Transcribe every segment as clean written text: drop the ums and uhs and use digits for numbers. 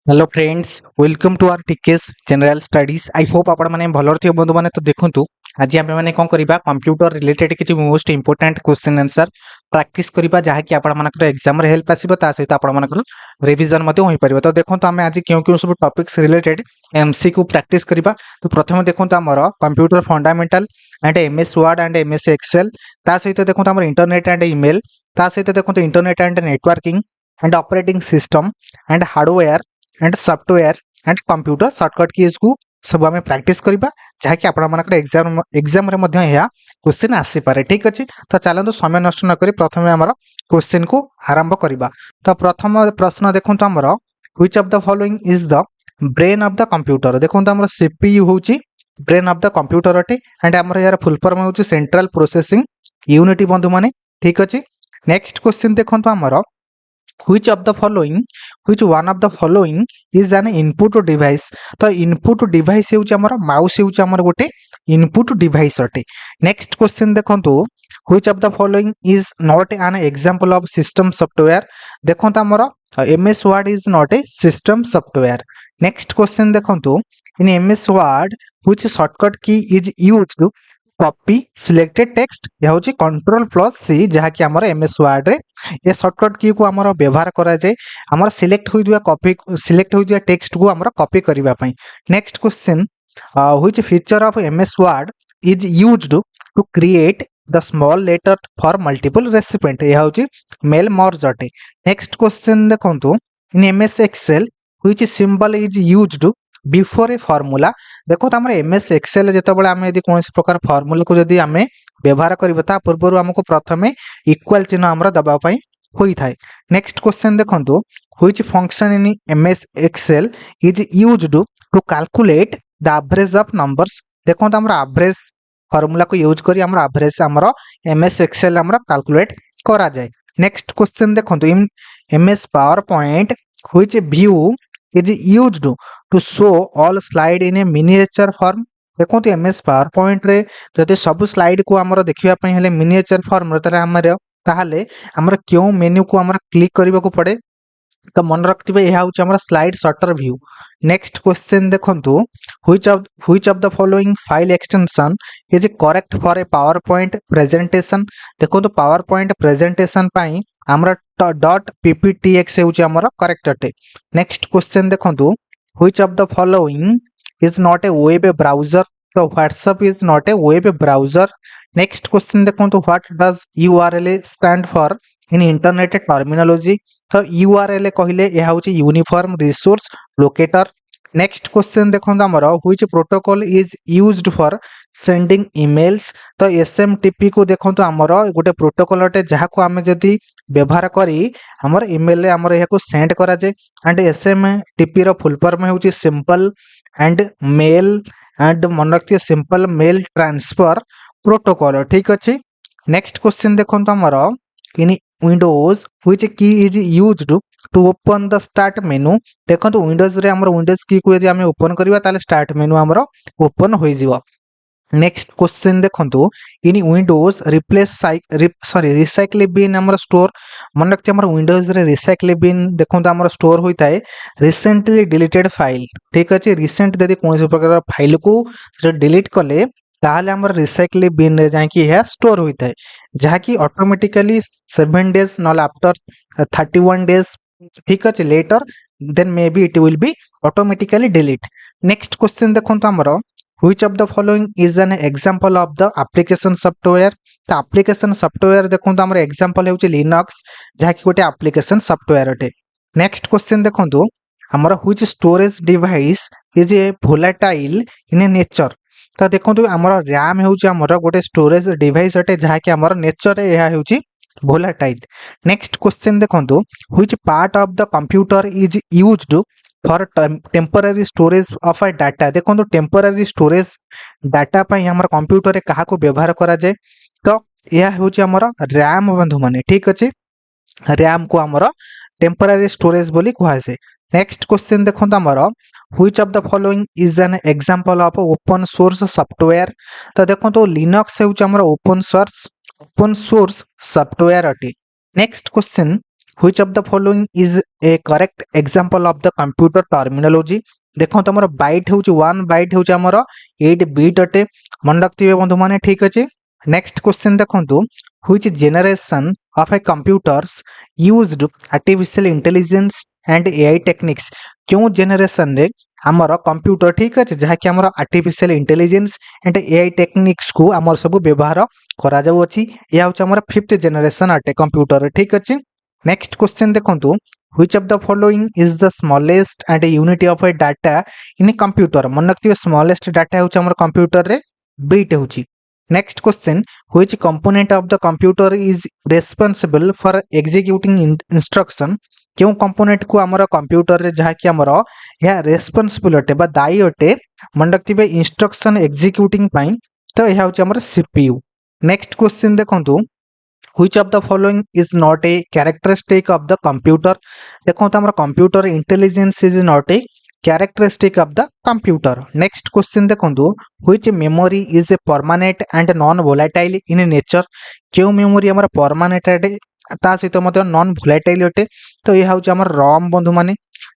Hello friends, welcome to our टीकेस general studies. I hope आपण माने भलर थियो बंधु माने। तो देखंतु आज हम माने कोन करिबा कंप्यूटर रिलेटेड किछि most important question answer practice करिबा, जहा कि आपण मानकर एग्जाम रे हेल्प आसीबो, ता सहित आपण मानकर रिवीजन मते होई परिबो। तो देखंतु हम आज क्यों सब टॉपिक्स रिलेटेड एमसीक्यू प्रैक्टिस करिबा। तो प्रथम देखंतु हमर computer fundamental and MS Word and MS Excel, ता सहित देखंतु हमर इंटरनेट एंड ईमेल, ता सहित देखंतु internet and networking and operating system and hardware and software and computer shortcut keys को सब आम प्रैक्टिस करबा, जहाँकि आपण एग्जाम रे मध्य यह क्वेश्चन आसी पारे। ठीक अच्छे, तो चलते समय नष्ट न करी प्रथम आम क्वेश्चन को आरंभ करबा। तो प्रथम प्रश्न देखंतु हमर which of the following is the brain of the computer. देखंतु हमर सीपीयू होची ब्रेन ऑफ द कंप्यूटर अटे एंड हमर यार फुल फॉर्म होची सेंट्रल प्रोसेसिंग यूनिट बंधु माने। ठीक अच्छे, नेक्स्ट क्वेश्चन देखंतु हमर which of the following which one of the following is an input device। तो input device हेउची हमर माउस हेउची हमर गोटे input device अटे। नेक्स्ट क्वेश्चन देखंतु which of the following is not an example of system software। देखंतु हमर MS Word is not a system software। Next question देखंतु in MS Word which shortcut key is used to copy selected text. यह होची control plus सी, जहा कि हमर MS word रे ये शॉर्टकट की को हमर व्यवहार करा जाय हमर सिलेक्ट होई दिया कॉपी सिलेक्ट होई दिया टेक्स्ट को हमर कॉपी करबा पई। Next question which feature of MS Word is used to create the small letter for multiple recipient. यह होची मेल मर्ज अटे। नेक्स्ट क्वेश्चन देखंतु in MS Excel which symbol is used before a formula. देखो आम MS Excel जिते आम यदि कौन प्रकार फॉर्मूला को जदि आम व्यवहार करता पूर्व आमको प्रथमे इक्वल चिन्ह आमर दबाई होता है। नेक्स्ट क्वेश्चन देखंतु which function in MS Excel is used to calculate the average of numbers. देखो आम एवरेज फॉर्मूला को यूज करी आम एवरेज आमर एमएस एक्सेल आमर कैलकुलेट करा जाए। नेक्स्ट क्वेश्चन देखंतु in MS PowerPoint which view is used to show all slide in a miniature form. देखो एमएस पावर पॉइंट रे जदि सब स्लाइड को आमर देखिया पई हेले मिनिएचर फॉर्म रे ताहले आमर क्यों मेन्यू को आमर क्लिक करबा को पड़े। तो मन रखिबे यह होची आमर slide sorter view. Next question देखंतु which of the following file extension is correct for a PowerPoint presentation. देखो तो पावर पॉइंट प्रेजेंटेशन पाई आमर डॉट पीपीटीएक्स होची आमर करेक्ट अटे। नेक्स्ट क्वेश्चन देखंतु which of the following is not a web browser. तो WhatsApp is not a web browser. Next question देखंतु what does URL stand for in internet terminology. तो URL कहले यह होची uniform resource locator. Next question देखंतु हमर which protocol is used for sending emails. तो SMTP को देखंतु हमर गोटे प्रोटोकॉल अटे, जहा को आमे जदी व्यवहार करी हमर ईमेल रे हमर यहा को सेंड करा जाय। एंड एसएमटीपी रो फुल फॉर्म होची सिंपल एंड मेल एंड मन रखिए सिंपल मेल ट्रांसफर प्रोटोकॉल। ठीक अच्छे, नेक्स्ट क्वेश्चन देखंतु हमर in Windows which key is used to open the start menu. देखो विंडोज रे हमर विंडोज की को यदि आमे ओपन करबा ताले स्टार्ट मेनू हमर ओपन होई जिवो। नेक्स्ट क्वेश्चन देखंतु in Windows replace recycle bin हमर स्टोर। मन रखते हमर विंडोज रे रिसाइकल बिन देखंतु हमर स्टोर होई थाए रिसेंटली डिलीटेड फाइल। ठीक अछि, रिसेंट यदि कोन प्रकार फाइल को डिलीट कले ताहले हमर रिसाइकल बिन रे जाय कि है स्टोर होई थाए, जहा कि ऑटोमेटिकली 7 डेज नॉल आफ्टर 31 डेज। ठीक अछि, later then may be it will be automatically delete. Next question देखंतु हमर which of the following is an example of the application software. तो एप्लीकेशन सॉफ्टवेयर देखंतु हमर एग्जांपल हेउची लिनक्स, जहा कि गोटे एप्लीकेशन सॉफ्टवेयर अटे। नेक्स्ट क्वेश्चन देखंतु हमर which storage device is a volatile in a nature. तो देखंतु हमर रैम हेउची हमर गोटे स्टोरेज डिवाइस अटे, जहा कि हमर नेचर रे यह हेउची वोलेटाइल। नेक्स्ट क्वेश्चन देखंतु which part of the computer is used for temporary storage of A data. देखो टेम्पररी स्टोरेज डाटा पाई हमर कंप्यूटर रे कहा को व्यवहार करा जाय। तो यह होची हमर रैम बंधु माने। ठीक अछि, रैम को हमर टेम्पररी स्टोरेज बोली कहै छै। नेक्स्ट क्वेश्चन देखंतु हमर which of the following is an example of open source software. तो देखंतु लिनक्स होची हमर ओपन सोर्स सॉफ्टवेयर अटे। Next question which of the following is A correct example of the computer terminology देखो तुम bite हूँ 1 बाइट हूँ आमर 8 बिट अटे मन रखिए बंधु मैंने ठीक अच्छे। नेक्स्ट क्वेश्चन देखो which generation of A computers used artificial intelligence and AI techniques क्यों जेनरेशन रे आमर कंप्यूटर ठीक अच्छे जहाँकि आमर artificial intelligence and AI techniques को आमर सब व्यवहार करा जाउ अछि यह हूँ आमर 5th जेनरेशन अटे कंप्यूटर ठीक अच्छे। नेक्स्ट क्वेश्चन देखो which of the following is the smallest and unit of a data in a computer मन रखिए smallest data होची हमर कंप्यूटर रे bit होची। Next question which component of the computer is responsible for executing instruction क्यों component को हमर computer रे जहा कि हमर या रेस्पोंसिबल अटे बा दायी अटे मन रखिए इंस्ट्रक्शन एग्जीक्यूटिंग पाई तो यह होची हमर सीपीयू। नेक्स्ट क्वेश्चन देखंतु which of the following is not a characteristic of the computer देखो तो हमारा computer intelligence is not A characteristic of the computer। next question देखो which memory is a permanent and non volatile in nature क्यों memory हमारा permanent अटे ता सहित मतलब नॉन volatile अटे तो यह हूँ हमारा रॉम बंधु माने।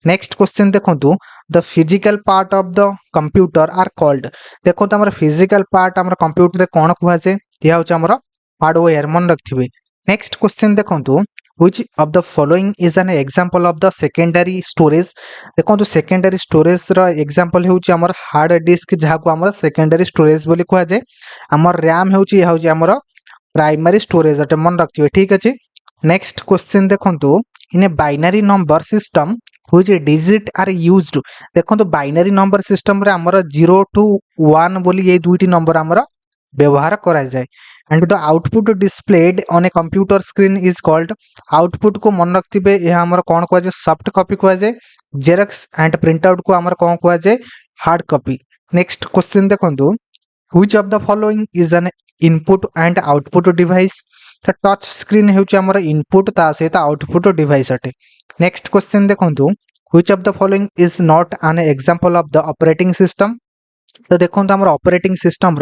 नेक्स्ट क्वेश्चन देखो the physical part of the computer are called देखो तो हमारा फिजिकल पार्ट हमारा कंप्यूटर रे कौन कुहा जाए यह हूँ हमारा हार्डवेयर मन रखिए। नेक्स्ट क्वेश्चन देखो which of the following is an example of the secondary storage देखो secondary storage रा example होउची हमर हार्ड डिस्क जहा को हमर secondary storage बोली कुहा जाय हमर RAM होउची यह होउची हमर प्राइमरी स्टोरेज अटे मन रखिए ठीक अछि। नेक्स्ट क्वेश्चन देखो in a binary number system which digit are used देखो बाइनरी नंबर सिस्टम रे हमर 0 to 1 बोली ये दुईटी नंबर हमर व्यवहार करा जाए and the output displayed on a computer screen is called output को मन रखिए यह हमर कौन कुआ जाए सॉफ्ट कॉपी कुआ जाए जेरॉक्स एंड प्रिंट आउट को हमर कौन कुआ जाए हार्ड कॉपी। नेक्स्ट क्वेश्चन देखो which of the following is N input and output device तो टच स्क्रीन होउची हमर इनपुट ता सहित आउटपुट डिवाइस अटे। नेक्स्ट क्वेश्चन देखो which of the following is not an example of the operating system तो देखो आम ऑपरेटिंग सिस्टम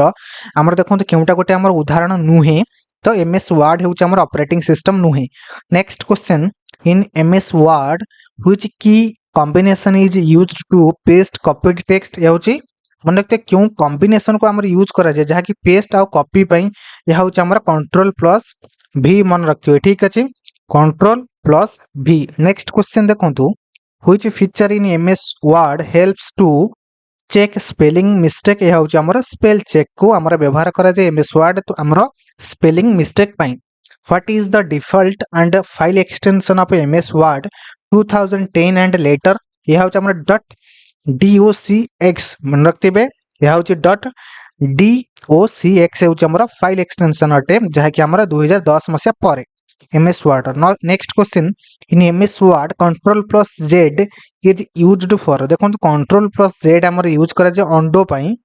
आमर देखो केउटा गोटे आमर उदाहरण नुहे तो एमएस वर्ड होउची आमर ऑपरेटिंग सिस्टम नुहे। Next question in MS Word which key combination is used to paste copied text यह होउची मन रखते क्यों कॉम्बिनेशन को आमर यूज करा जाए जहा कि पेस्ट आउ कॉपी पई यह होउची आमर कंट्रोल प्लस भी मन रखियो ठीक अछि कंट्रोल प्लस भी। नेक्स्ट क्वेश्चन देखो which feature in MS Word helps to check spelling mistake यह होउची हमर स्पेल चेक को हमर व्यवहार करा जाए एमएस वर्ड तो हमर spelling mistake pi. What is the default and file extension of MS word 2010 and later यह होउची हमर .docx मन रखिबे यह होउची .docx होउची हमर फाइल एक्सटेंशन अटे जहा कि हमर 2010 मसिया परे MS Word. Next question in MS Word control plus Z is used for देखो कंट्रोल प्लस जेड हमर यूज करा जे अंडो पई।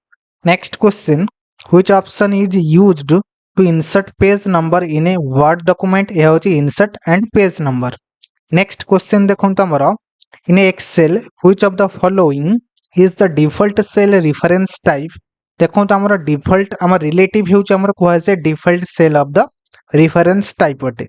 Next question which option is used to insert page number in a Word document यह होची insert and page number. Next question देखो हमर in Excel which of the following is the default cell reference type देखो हमर default हमर relative होची हमर कुहा जे default cell of the reference type अटे।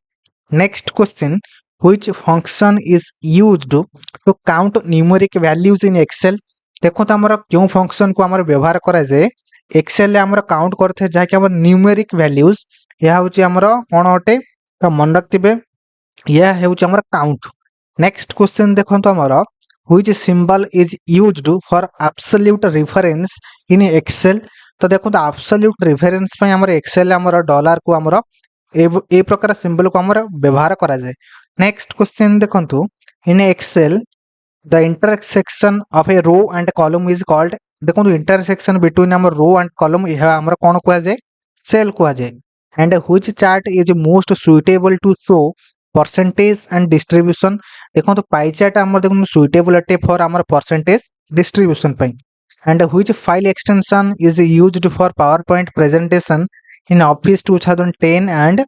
Next question which function is used to count numeric values in excel देखो तो हमर क्यों फंक्शन को हमर व्यवहार करा जाए एक्सेल ले हमर काउंट करथे जहा कि हमर न्यूमेरिक वैल्यूज यह होची हमर कोन अटे तो मन रखिबे यह होची हमर काउंट। नेक्स्ट क्वेश्चन देखो तो हमर which symbol is used for absolute reference in excel तो देखो तो absolute reference पे हमर एक्सेल हमर डॉलर को हमर ए प्रकार सिंबल को हमर व्यवहार करा जाए। नेक्स्ट क्वेश्चन देखंतु in Excel the intersection of a row and column is called देखो इंटरसेक्शन बिटवीन हमर रो एंड कॉलम यह हमर कोन कुआ जाए सेल कुआ जाए। And which chart is most suitable to show percentage and distribution देखो तो पाई चार्ट हमर देखो सुइटेबल अटे फॉर हमर परसेंटेज डिस्ट्रीब्यूशन पई। And which file extension is used for power point presentation in office 2010 and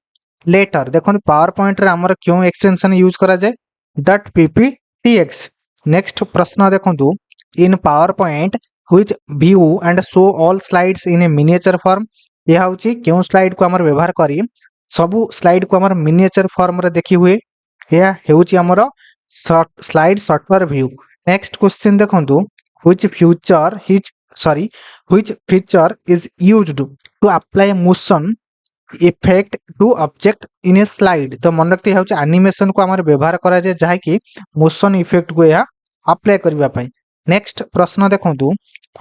later देखो power point रे हमर क्यों एक्सटेंशन यूज करा जाए .pptx। नेक्स्ट प्रश्न देखो in PowerPoint which view and show all slides in a miniature form यह होची क्यों स्लाइड को हमर व्यवहार करी सबु स्लाइड को हमर मिनिएचर फॉर्म रे देखि हुए या हेउची हमर slide software view. Next question देखंतु which feature is used to apply motion effect to object in a slide. तो मन रखते होची एनिमेशन को हमर व्यवहार करा जाय जहा कि मोशन इफेक्ट को या अप्लाई करबा पई। नेक्स्ट प्रश्न देखंतु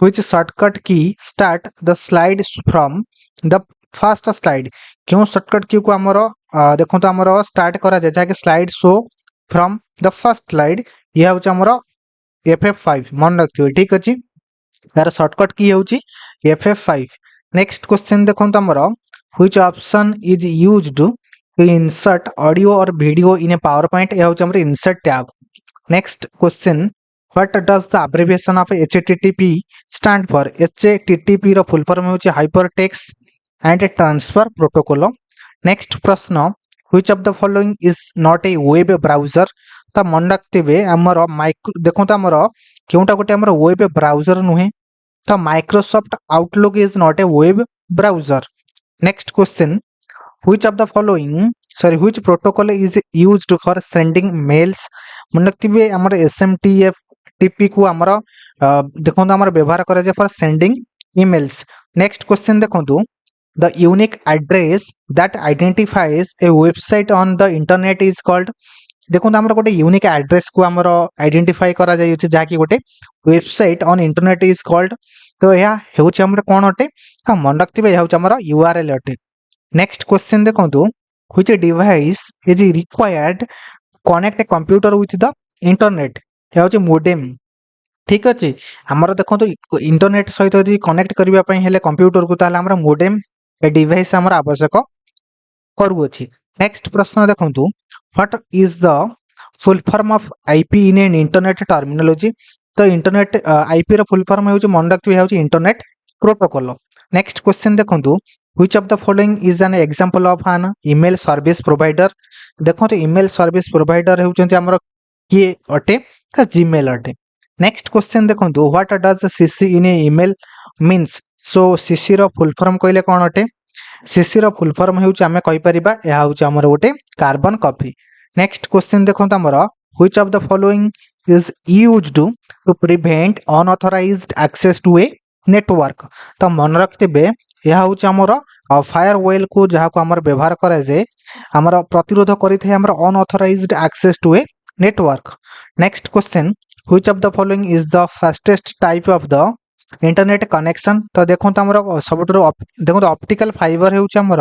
व्हिच शॉर्टकट की start the slide from the first slide. क्यों शॉर्टकट की को हमर देखंतु हमर स्टार्ट करा जाय जहा कि slide show from the first slide. यह होची हमर F5 मन रखियो ठीक अछि। यार शॉर्टकट की होची F5। नेक्स्ट क्वेश्चन देखंतु हमर which option is used to insert audio और video in a PowerPoint. यह होची हमर insert tab. Next question what does the abbreviation of HTTP stand for. HTTP रो फुल फॉर्म होची hypertext and transfer protocol. Next प्रश्न which of the following is not a web browser. तो मन रखते आमर माइक्रो देखो आमर क्योंटा गोटे आमर वेब ब्राउजर नुहे। तो Microsoft Outlook is not a web browser. Next question which of the following which protocol is used for sending mails. मन रखते आमर SMTP को आमर देखो आमर व्यवहार करा जाय for sending emails. Next question देखो the unique address that identifies a website on the internet is called। देखो आमर गोटे यूनिक एड्रेस को आमर आइडेंटिफाई करा जाय जहा कि गोटे website on internet is called. तो यह हेउची हमर कोन अटे मन रखथिबे यह होची हमर URL अटे। नेक्स्ट क्वेश्चन देखंतु which device is required connect a computer with the internet. यह होची मोडेम ठीक अछि। हमर देखंतु इंटरनेट सहित यदि कनेक्ट करबा पई हेले कंप्यूटर को ताले हमर मोडेम ए डिवाइस हमर आवश्यक करूअछि। नेक्स्ट प्रश्न देखंतु what is the full form of IP in an internet terminology. तो इंटरनेट IP रो फुल फॉर्म होची मन रखथिबे होची इंटरनेट प्रोटोकॉल। नेक्स्ट क्वेश्चन देखंतु which of the following is an example of an email service provider. देखंतु email service provider होचंती हमर किए अटे तो जीमेल अटे। नेक्स्ट क्वेश्चन देखंतु what does CC in a email means. So CC रो फुल फॉर्म कहले कोन अटे। CC रो फुल फॉर्म होउची हमें कहि परिबा एहा होउची हमर गोटे कार्बन कॉपी। नेक्स्ट क्वेश्चन देखंतु हमर which of the following is used to prevent unauthorized access to a network. तो मन रखतेबे एहा होउची हमर फायरवॉल को जहा को हमर व्यवहार करे जे हमर प्रतिरोध करिथे हमर unauthorized access to a network. Next question which of the following is the fastest type of the internet connection. तो देखो हमर सबुठारु देखो ऑप्टिकल फाइबर हेउची हमर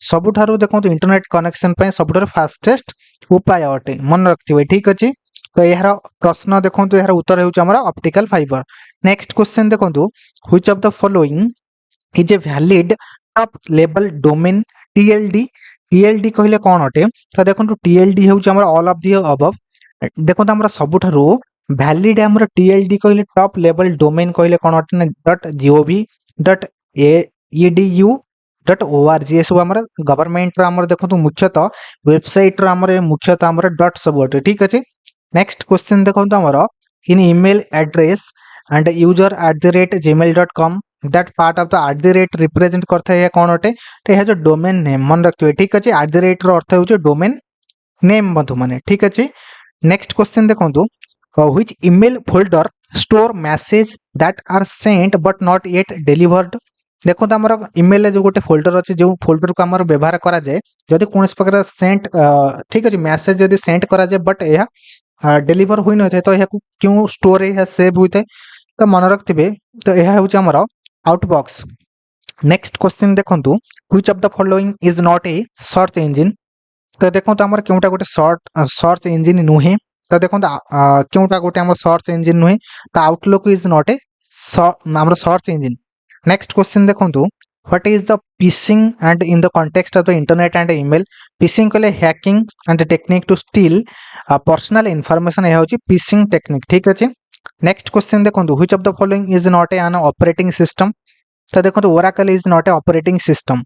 सबुठारु देखो इंटरनेट कनेक्शन पे सबुठारु फास्टेस्ट उपाय अटे मन रखथिबे ठीक अछि। तो यार प्रश्न देखो यार उत्तर हेउची हमर ऑप्टिकल फाइबर। नेक्स्ट क्वेश्चन देखो which of the following is a valid top level domain TLD। TLD कहले कोन अटे। तो देखो TLD हेउची हमर ऑल ऑफ द अबव। देखो हमर सबुठारु वैलिड हमर TLD कहले टॉप लेवल डोमेन कहले कोन अटे .gov.edu.org। ये सब हमर गवर्नमेंट रो हमर देखो मुख्यतः वेबसाइट रो हमर मुख्यतः हमर डॉट सब अटे ठीक अछि। नेक्स्ट क्वेश्चन देखो हमर in email address and user@gmail.com that part of the @ represent करथा है कोन अटे। तो यह जो डोमेन नेम मन रखियो ठीक अछि। @ रो अर्थ होचे डोमेन नेम बंधु माने ठीक अछि। नेक्स्ट क्वेश्चन देखंतु which email folder store message that are sent but not yet delivered. देखो हमर ईमेल जो गोटे फोल्डर अछि जो फोल्डर को हमर व्यवहार करा जाय जदि कोनस प्रकार सेंट ठीक अछि मैसेज जदि सेंड करा जाय बट यह डिलीवर होई न थे तो यह क्यों स्टोर है सेव होते। तो मन रखथिबे तो यह होची हमर आउटबॉक्स। नेक्स्ट क्वेश्चन देखंतु which of the following is not A search engine. तो देखो हमर क्योंटा गोटे सर्च इंजिन नुहे। तो देखो क्योंटा गोटे हमर सर्च इंजिन नुहे। तो आउटलुक इज नॉट ए हमर सर्च इंजिन। नेक्स्ट क्वेश्चन देखंतु what is the phishing and in the context of the internet and email. Phishing कहले hacking and technique to steal personal information यह होची phishing technique ठीक अछि। Next question देखंतु which of the following is not an operating system. तो देखंतु Oracle is not a operating system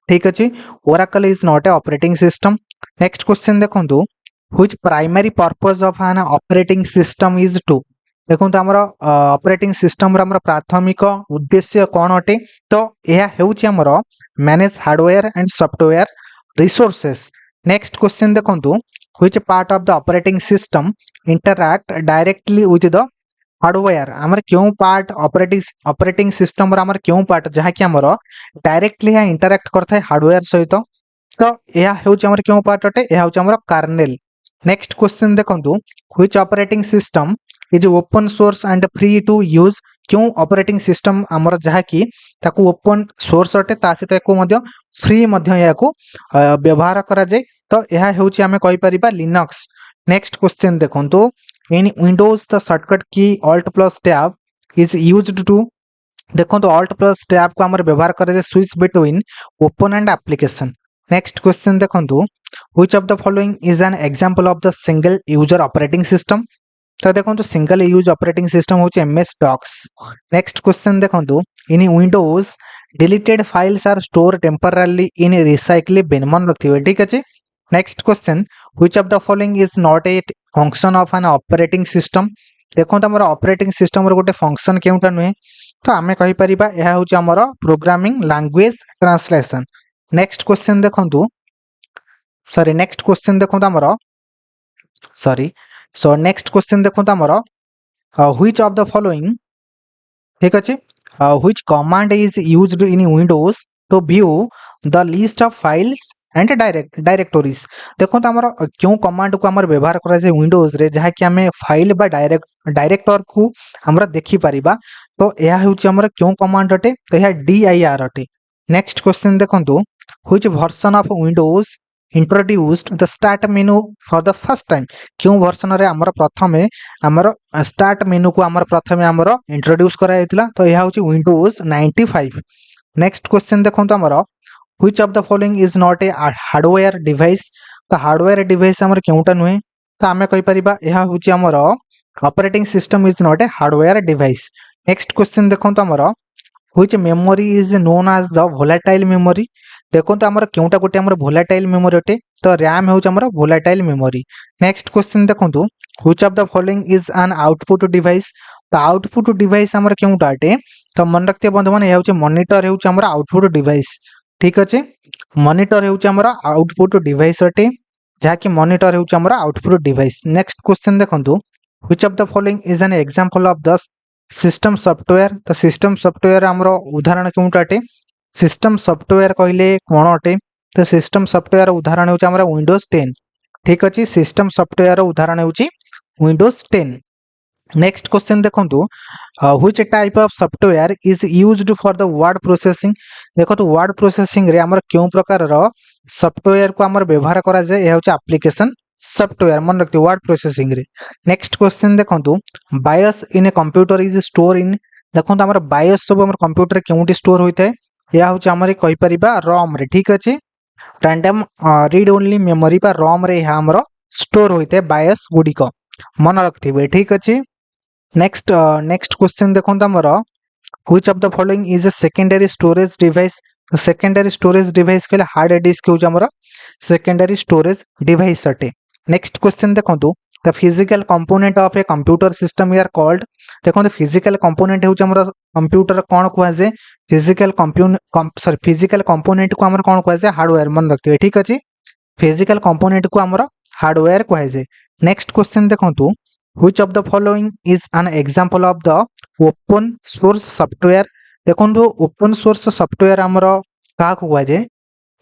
ठीक अछि। Oracle is not a operating system. Next question देखंतु which primary purpose of an operating system is to. देखो हमर operating system रा हमर प्राथमिक उद्देश्य कोन अटे। तो यह हेउची हमर manage hardware and software resources. Next question देखंतु which part of the operating system interact directly with the hardware आमर क्यों पार्ट ऑपरेटिंग सिस्टम आमर क्यों पार्ट जहाँ कि आमर डायरेक्टली यहाँ इंटरैक्ट करता है हार्डवेयर सहित तो यह हूँ आमर क्यों पार्ट अटे यह हूँ आमर कार्नेल। नेक्स्ट क्वेश्चन देखंतु which operating system is open source and free to use क्यों ऑपरेटिंग सिस्टम आमर जहाँ कि ताकू ओपन सोर्स अटे ता सहित एको मध्य फ्री मध्य याकू व्यवहार करा जाय तो यह होची आमे कहि परिबा लिनक्स। नेक्स्ट क्वेश्चन देखंतु in Windows the shortcut key alt plus tab is used to देखो तो ऑल्ट प्लस टैब को आमर व्यवहार करा जाय switch between open and application. Next question देखंतु which of the following is an example of the single user operating system तो देखो सिंगल यूज ऑपरेटिंग सिस्टम होची एमएस डॉक्स। नेक्स्ट क्वेश्चन देखो in Windows deleted files are store temporarily in recycle bin मन रखिए ठीक अच्छे। Next question which of the following is not a function of an operating system देखो आम operating system गोटे function केउटा नुहे तो आम कहि परिबा यह होची आमर programming language translation. Next question देखंतु सॉरी नेक्स्ट क्वेश्चन देखंतु आमर सॉरी सो नेक्स्ट क्वेश्चन देखंतु आमर व्हिच ऑफ द फॉलोइंग ठीक अच्छे which command is used in Windows to view the list of files and directories देखो आमर क्यों कमांड को आमर व्यवहार करा जाय विंडोज रे जहाँ कि आमे फाइल बा डायरेक्टर को आमर देखि परिबा तो यह होची आमर क्यों कमांड अटे तो यह dir अटे। नेक्स्ट क्वेश्चन देखंतु which version of Windows introduced the start menu for the first time क्यों वर्जन रे आमर प्रथमे आमर स्टार्ट मेनू को आमर प्रथमे आमर इंट्रोड्यूस करा जायतिला तो यह होची विंडोज 95। नेक्स्ट क्वेश्चन देखंतु आमर which of the following is not a hardware device तो हार्डवेयर डिवाइस आमर क्योंटा नुहे तो आमे कहि परिबा यह होची आमर operating system is not a hardware device. Next question देखंतु आमर which memory is known as the volatile memory देखो आमर क्योंटा गोटे आमर वोलेटाइल मेमोरी अटे तो रैम होची आमर वोलेटाइल मेमोरी। नेक्स्ट क्वेश्चन देखंतु which of the following is an output device तो आउटपुट डिवाइस आमर क्योंटा अटे तो मन रखते बंधु माने यह होची मॉनिटर होची आमर आउटपुट डिवाइस ठीक अच्छे। मॉनिटर होची आमर आउटपुट डिवाइस अटे जहाँ कि मॉनिटर होची आमर आउटपुट डिवाइस। नेक्स्ट क्वेश्चन देखंतु which of the following is an example of the system software तो सिस्टम सॉफ्टवेयर आमर उदाहरण क्योंटा अटे सिस्टम सॉफ्टवेयर कहले कौन अटे तो सिस्टम सॉफ्टवेयर उदाहरण होची आमर विंडोज 10 ठीक अच्छे सिस्टम सॉफ्टवेयर उदाहरण होची विंडोज 10। नेक्स्ट क्वेश्चन देखंतु which type of software is used for the word processing देखो तो वर्ड प्रोसेसिंग रे आमर क्यों प्रकार रो सॉफ्टवेयर को आमर व्यवहार करा जाय यह होची एप्लीकेशन सॉफ्टवेयर मन रखते वर्ड प्रोसेसिंग रे। नेक्स्ट क्वेश्चन देखंतु BIOS in a computer is store in देखो तो आमर बायोस सब आमर कंप्यूटर केउटी स्टोर होइता है यह होची आमर कहि परिबा रोम रे ठीक अछि रैंडम रीड ओनली मेमोरी बा रोम रे यह आमर स्टोर होइता है बायोस गुडी को मन रखथिबे ठीक अछि। नेक्स्ट क्वेश्चन देखो आमर which of the following is a secondary storage device secondary storage device कहले हार्ड डिस्क होची आमर सेकेंडरी स्टोरेज डिवाइस अटे। नेक्स्ट क्वेश्चन देखंतु the physical component of a computer system are called देखो फिजिकल कंपोनेंट होची आमर कंप्यूटर कोन कुआ जे physical component को आमर कोन कुआ जे हार्डवेयर मन रखते ठीक अछि फिजिकल कंपोनेंट को आमर हार्डवेयर कुआ जे। नेक्स्ट क्वेश्चन देखंतु which of the following is an example of the open source software देखो ओपन सोर्स सॉफ्टवेयर आमर का कुआ जे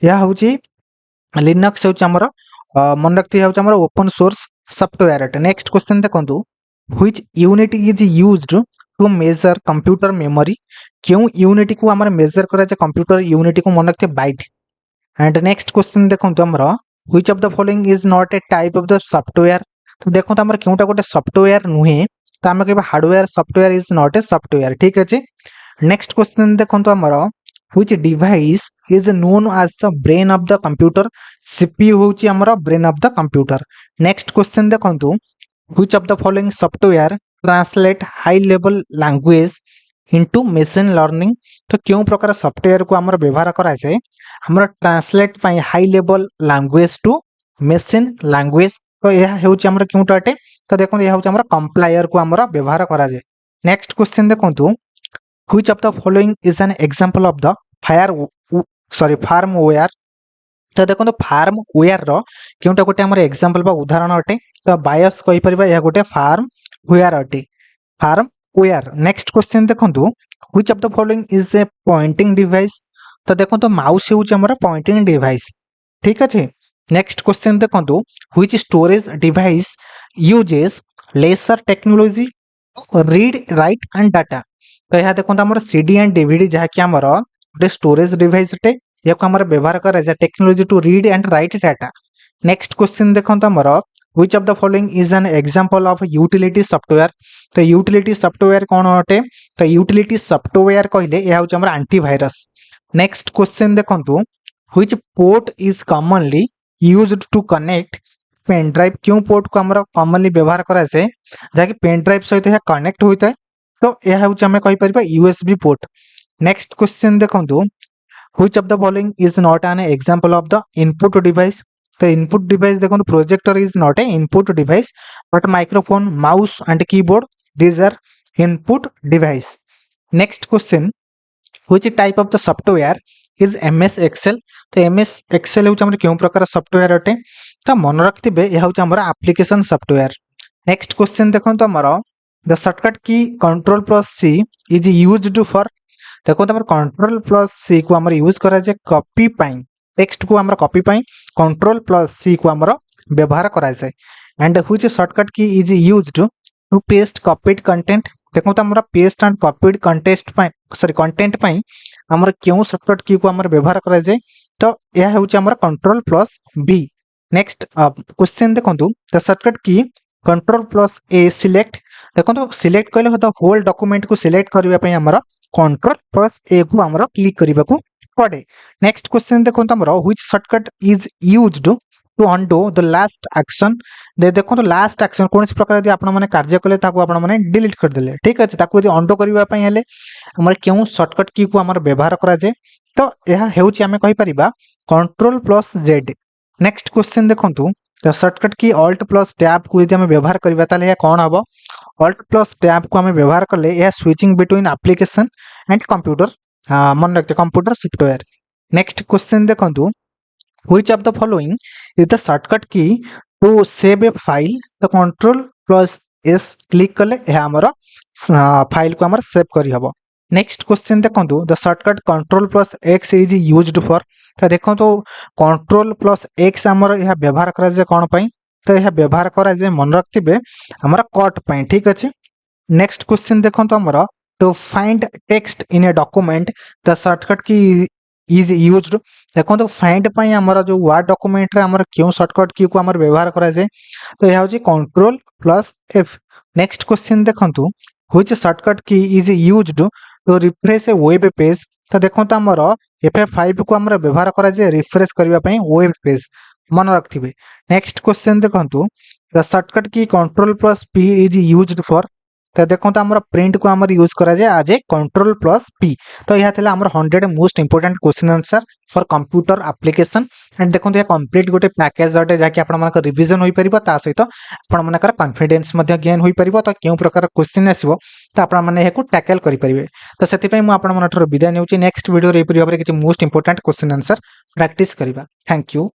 यह होची लिनक्स होची आमर मन रखते होची आमर ओपन सोर्स सॉफ्टवेयर अटे। नेक्स्ट क्वेश्चन देखंतु which unit is used to measure computer memory क्यों यूनिट को आमर मेजर करा जे कंप्यूटर यूनिट को मन रखते बाइट। एंड नेक्स्ट क्वेश्चन देखंतु आमर which of the following is not A type of the software तो देखो तो आमर क्योंटा गोटे सॉफ्टवेयर नुहे तो आम कहबा hardware software is not a software ठीक अछि। नेक्स्ट क्वेश्चन देखंतु आमर which device is known as the brain of the computer CPU होची आमर brain of the computer. Next question देखंतु which of the following software translate high level language into machine learning तो क्यों प्रकार software को आमर व्यवहार करा जाय आमर ट्रांसलेट पई high level language to machine language तो यह होची आमर क्योंटा अटे तो देखो यह होची आमर कंप्लायर को आमर व्यवहार करा जाय। नेक्स्ट क्वेश्चन देखंतु which of the following is an example of the firmware तो देखो फार्म वेयर रो केउटा गोटे हमर एग्जांपल बा उदाहरण अटे तो बायस कहि परिबा या गोटे फार्म वेयर अटे फार्म वेयर। नेक्स्ट क्वेश्चन देखंतु which of the following is a pointing device तो देखंतु माउस हेउच हमर पॉइंटिंग डिवाइस ठीक अछि। नेक्स्ट क्वेश्चन देखंतु which storage device uses laser technology read write and data तो यह देखो आम सीडी एंड डीवीडी जहाँकि आमर गोटे स्टोरेज डिवाइस टे या आम व्यवहार कराए technology to read and write data. Next question देखो आमर which of the following is an example of utility software तो यूटिलिटी सॉफ्टवेयर कौन अटे तो यूटिलिटी सॉफ्टवेयर कहले यह हूँ आमर एंटीवायरस। नेक्स्ट क्वेश्चन देखो which port is commonly used to connect pen drive क्यों पोर्ट को आमर कॉमनली व्यवहार कराए जहाँकि पेन ड्राइव सहित यह कनेक्ट होता है तो यह हूँ आम कहीपर यूएसबी पोर्ट। नेक्स्ट क्वेश्चन देखो which of the following is not an example of the input device तो इनपुट डिवाइस देखो projector is not a input device but microphone mouse and keyboard these are input device. Next question which type of the software is MS Excel तो MS Excel हूँ आम क्यों प्रकार software अटे तो मन रखिथे यह हूँ आम एप्लिकेशन सॉफ्टवेयर। नेक्स्ट क्वेश्चन देखो आमर the shortcut key control plus C is used for देखो आम कंट्रोल प्लस सी को आम यूज करा जाए कॉपी पाई टेक्स्ट को आम कॉपी पाई कंट्रोल प्लस सी को आम व्यवहार करा जाए and which shortcut key is used to paste copied content देखो आम paste and copied contest sorry content पाई आमर क्यों शॉर्टकट की को आम व्यवहार करा जाए तो यह हूँ आम control plus B. Next question देखो the shortcut key control plus A select देखो सिलेक्ट कहले तो होल डॉक्यूमेंट को सिलेक्ट करने आमर कंट्रोल प्लस ए को आमर क्लिक करने को पड़े। नेक्स्ट क्वेश्चन देखो आमर which shortcut is used to undo the last action देखो तो लास्ट एक्शन कौन प्रकार यदि आपण माने कार्य कले ताको आपण माने डिलीट कर देले ठीक अछि ताको यदि अंडो करबा पई हेले हमर क्यों शॉर्टकट की को हमर व्यवहार करा जाय तो यह हेउछि हमें कहि परिबा control plus Z. Next question देखंतु the shortcut key alt plus tab को यदि हमें व्यवहार करबा ताले कौन हबो ऑल्ट प्लस टैब को हमें व्यवहार करले यह switching between application and computer मन रखते कंप्यूटर सॉफ्टवेयर। नेक्स्ट क्वेश्चन देखंतु which of the following is the shortcut की टू सेव ए फाइल तो कंट्रोल प्लस एस क्लिक कले यह हमर फाइल को हमर सेव करि हबो। नेक्स्ट क्वेश्चन देखंतु the shortcut control plus x is used for तो देखो तो कंट्रोल प्लस एक्स हमर यह व्यवहार करा जाय कोन पई तो यह व्यवहार करा जाय मन रखतिबे हमर कट पई ठीक अछि। नेक्स्ट क्वेश्चन देखंतु हमर to find text in a document the shortcut key is used देखो तो फाइंड पई हमर जो वर्ड डॉक्यूमेंट रे हमर क्यों शॉर्टकट की को हमर व्यवहार करा जाय तो यह होची control plus F. Next question देखंतु which shortcut key is used to refresh a web page तो देखो तो हमर F5 को हमर व्यवहार करा जाय रिफ्रेश करबा पई वेब पेज मन रखथिबे। नेक्स्ट क्वेश्चन देखंतु the shortcut key control plus P is used for तो देखो तो हमर प्रिंट को हमर यूज करा जाय आज ए कंट्रोल प्लस पी तो यह थिला हमर 100 most important question answer for computer application and देखो तो कंप्लीट गोटे पैकेज अटे जाके आपण मानक रिवीजन होई परिबो ता सहित आपण मानकर कॉन्फिडेंस मध्ये गेन होई परिबो तो केउ प्रकार क्वेश्चन आसीबो तो आपण माने हेकु टैकल करि परिबे तो सेति पई मु आपण मानठर विदाय नेउची नेक्स्ट वीडियो रे परिबो किछि most important question answer practice करिबा। Thank you.